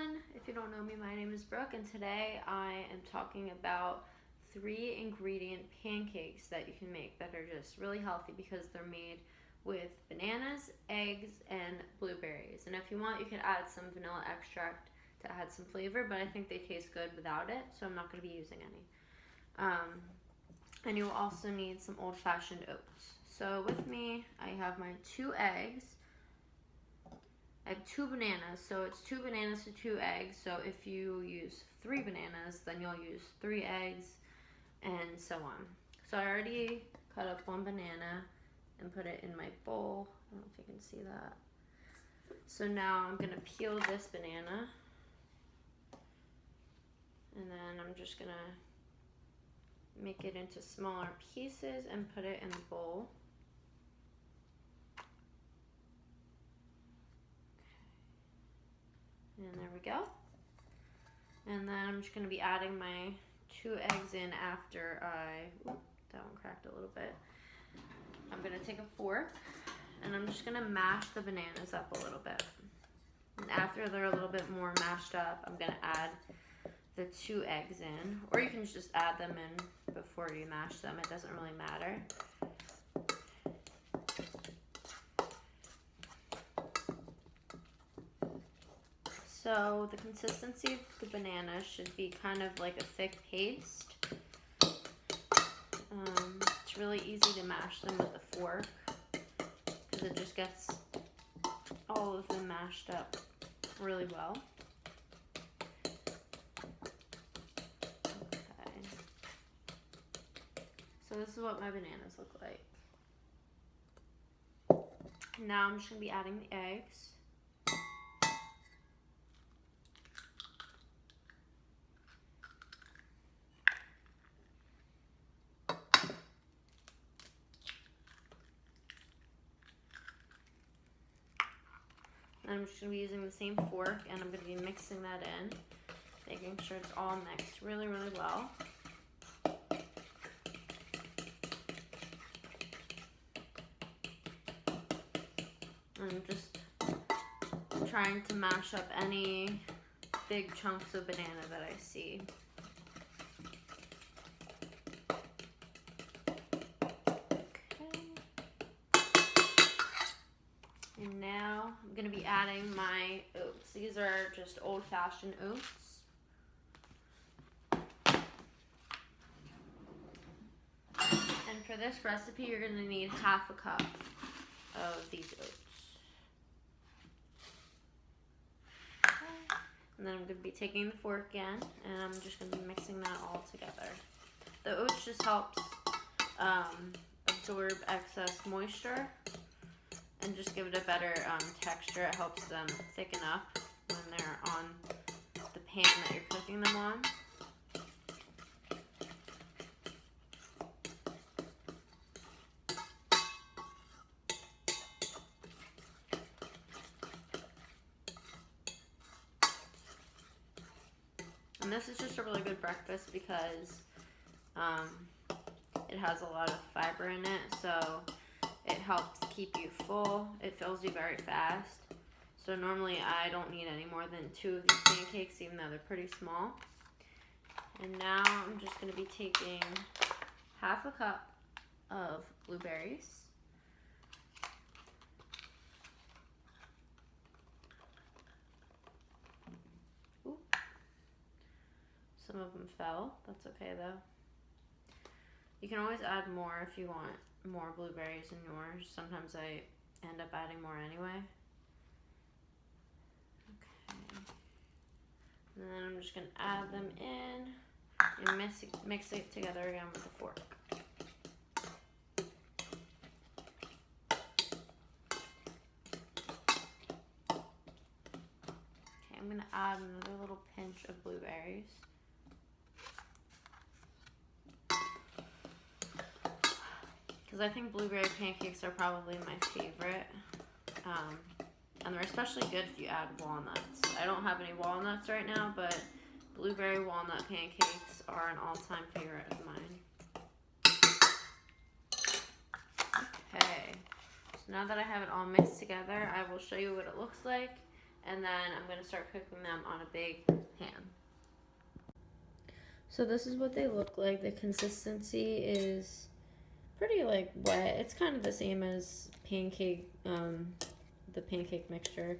everyone. If you don't know me, my name is Brooke, and today I am talking about 3 ingredient pancakes that you can make that are just really healthy because they're made with bananas, eggs, and blueberries. And if you want, you can add some vanilla extract to add some flavor, but I think they taste good without it, so I'm not going to be using any. And you'll also need some old-fashioned oats. So with me, I have my 2 eggs. I have 2 bananas, so it's 2 bananas to 2 eggs. So if you use 3 bananas, then you'll use 3 eggs, and so on. So I already cut up 1 banana and put it in my bowl. I don't know if you can see that. So now I'm gonna peel this banana, and then I'm just gonna make it into smaller pieces and put it in the bowl. And there we go. And then I'm just going to be adding my 2 eggs in after that one cracked a little bit. I'm going to take a fork and I'm just going to mash the bananas up a little bit. And after they're a little bit more mashed up, I'm going to add the 2 eggs in. Or you can just add them in before you mash them. It doesn't really matter. So the consistency of the banana should be kind of like a thick paste. It's really easy to mash them with a fork because it just gets all of them mashed up really well. Okay. So this is what my bananas look like. Now I'm just going to be adding the eggs. I'm just going to be using the same fork, and I'm going to be mixing that in, making sure it's all mixed really, really well. I'm just trying to mash up any big chunks of banana that I see. And now I'm going to be adding my oats. These are just old-fashioned oats. And for this recipe, you're going to need half a cup of these oats. Okay. And then I'm going to be taking the fork again, and I'm just going to be mixing that all together. The oats just helps absorb excess moisture and just give it a better texture. It helps them thicken up when they're on the pan that you're cooking them on. And this is just a really good breakfast because it has a lot of fiber in it, so it helps keep you full. It fills you very fast. So normally I don't need any more than 2 of these pancakes, even though they're pretty small. And now I'm just going to be taking half a cup of blueberries. Ooh. Some of them fell. That's okay though. You can always add more if you want more blueberries in yours. Sometimes I end up adding more anyway. Okay. And then I'm just going to add them in and mix it together again with a fork. Okay, I'm going to add another little pinch of blueberries. Because I think blueberry pancakes are probably my favorite. And they're especially good if you add walnuts. I don't have any walnuts right now, but blueberry walnut pancakes are an all-time favorite of mine. Okay, so now that I have it all mixed together, I will show you what it looks like and then I'm going to start cooking them on a big pan. So this is what they look like. The consistency is pretty like wet. It's kind of the same as the pancake mixture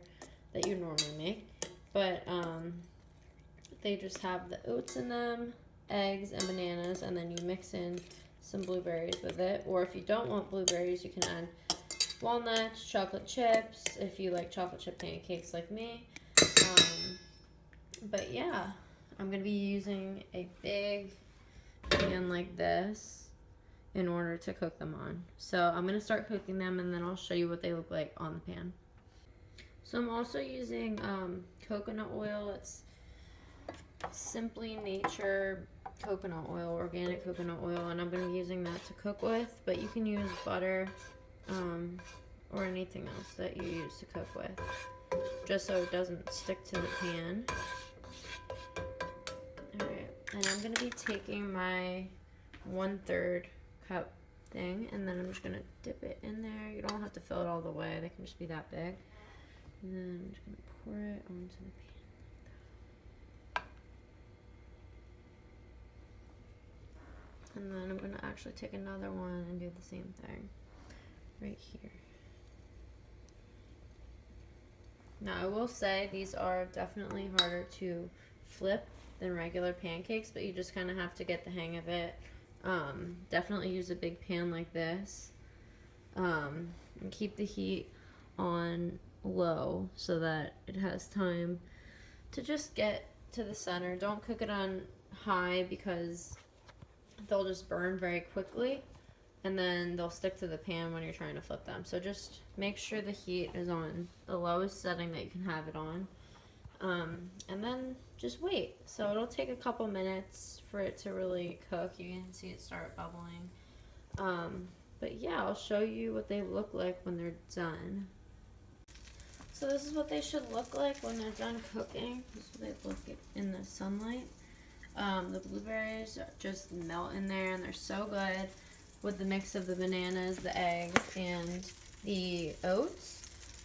that you normally make, but they just have the oats in them, eggs and bananas, and then you mix in some blueberries with it. Or if you don't want blueberries, you can add walnuts, chocolate chips, if you like chocolate chip pancakes like me. But yeah, I'm going to be using a big pan like this in order to cook them on. So I'm going to start cooking them, and then I'll show you what they look like on the pan. So I'm also using coconut oil. It's Simply Nature coconut oil, organic coconut oil, and I'm going to be using that to cook with, but you can use butter or anything else that you use to cook with, just so it doesn't stick to the pan. Alright, and I'm going to be taking my 1/3 cup thing, and then I'm just going to dip it in there. You don't have to fill it all the way, they can just be that big. And then I'm just going to pour it onto the pan. And then I'm going to actually take another one and do the same thing right here. Now I will say these are definitely harder to flip than regular pancakes, but you just kind of have to get the hang of it. Definitely use a big pan like this, and keep the heat on low so that it has time to just get to the center. Don't cook it on high because they'll just burn very quickly, and then they'll stick to the pan when you're trying to flip them. So just make sure the heat is on the lowest setting that you can have it on, and then just wait. So it'll take a couple minutes for it to really cook. You can see it start bubbling, but yeah, I'll show you what they look like when they're done. So this is what they should look like when they're done cooking. This is what they look like in the sunlight. The blueberries just melt in there, and they're so good with the mix of the bananas, the eggs, and the oats.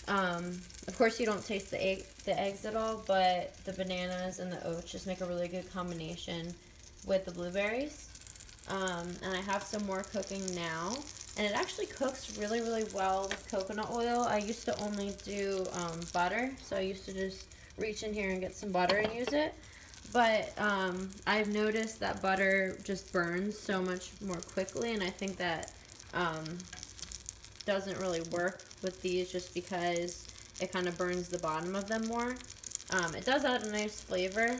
Of course, you don't taste the eggs at all, but the bananas and the oats just make a really good combination with the blueberries. And I have some more cooking now, and it actually cooks really, really well with coconut oil. I used to only do butter, so I used to just reach in here and get some butter and use it. But I've noticed that butter just burns so much more quickly, and I think that doesn't really work with these just because it kind of burns the bottom of them more. It does add a nice flavor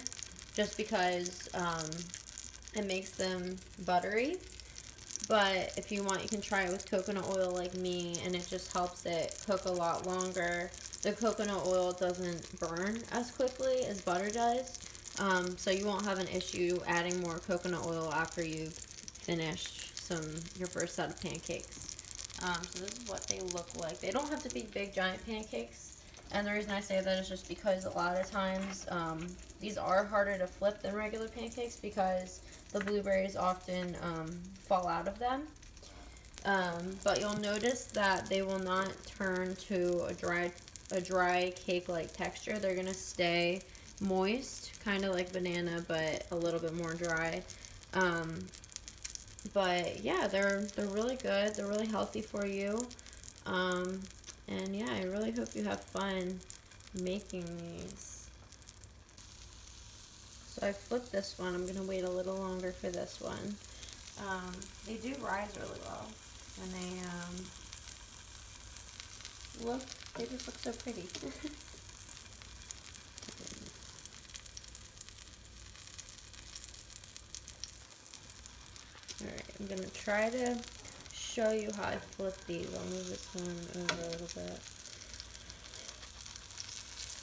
just because it makes them buttery. But if you want, you can try it with coconut oil like me, and it just helps it cook a lot longer. The coconut oil doesn't burn as quickly as butter does. So you won't have an issue adding more coconut oil after you've finished your first set of pancakes. So this is what they look like. They don't have to be big, giant pancakes. And the reason I say that is just because a lot of times these are harder to flip than regular pancakes because the blueberries often fall out of them. But you'll notice that they will not turn to a dry cake-like texture. They're going to stay moist, kind of like banana, but a little bit more dry. But yeah, they're really good. They're really healthy for you. And yeah, I really hope you have fun making these. So I flipped this one. I'm going to wait a little longer for this one. They do rise really well. And they just look so pretty. Alright, I'm going to try to show you how I flip these. I'll move this one over a little bit.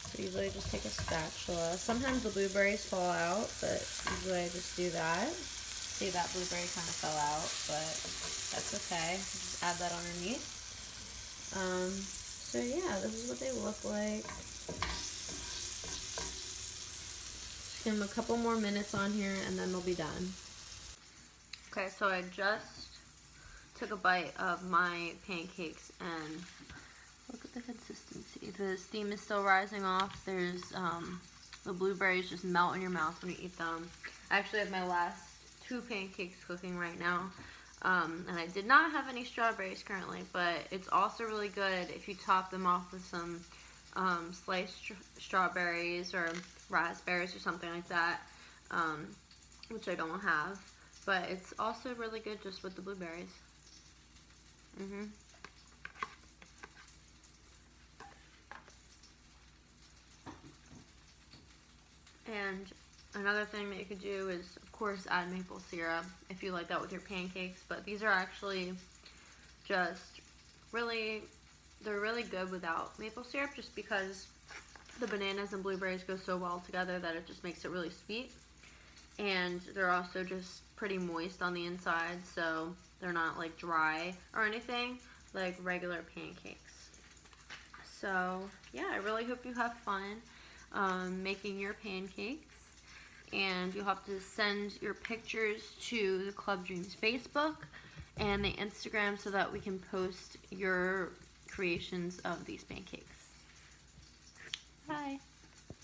So usually I just take a spatula. Sometimes the blueberries fall out, but usually I just do that. See, that blueberry kind of fell out, but that's okay. Just add that underneath. So yeah, this is what they look like. Just give them a couple more minutes on here, and then they'll be done. Okay, so I just took a bite of my pancakes, and look at the consistency. the steam is still rising off. There's the blueberries just melt in your mouth when you eat them. I actually have my last 2 pancakes cooking right now. And I did not have any strawberries currently, but it's also really good if you top them off with some sliced strawberries or raspberries or something like that, which I don't have. But it's also really good just with the blueberries. And another thing that you could do is, of course, add maple syrup if you like that with your pancakes. But these are actually just they're really good without maple syrup, just because the bananas and blueberries go so well together that it just makes it really sweet. And they're also just pretty moist on the inside, so they're not like dry or anything like regular pancakes. So yeah, I really hope you have fun making your pancakes, and you'll have to send your pictures to the Club Dreams Facebook and the Instagram so that we can post your creations of these pancakes. Bye.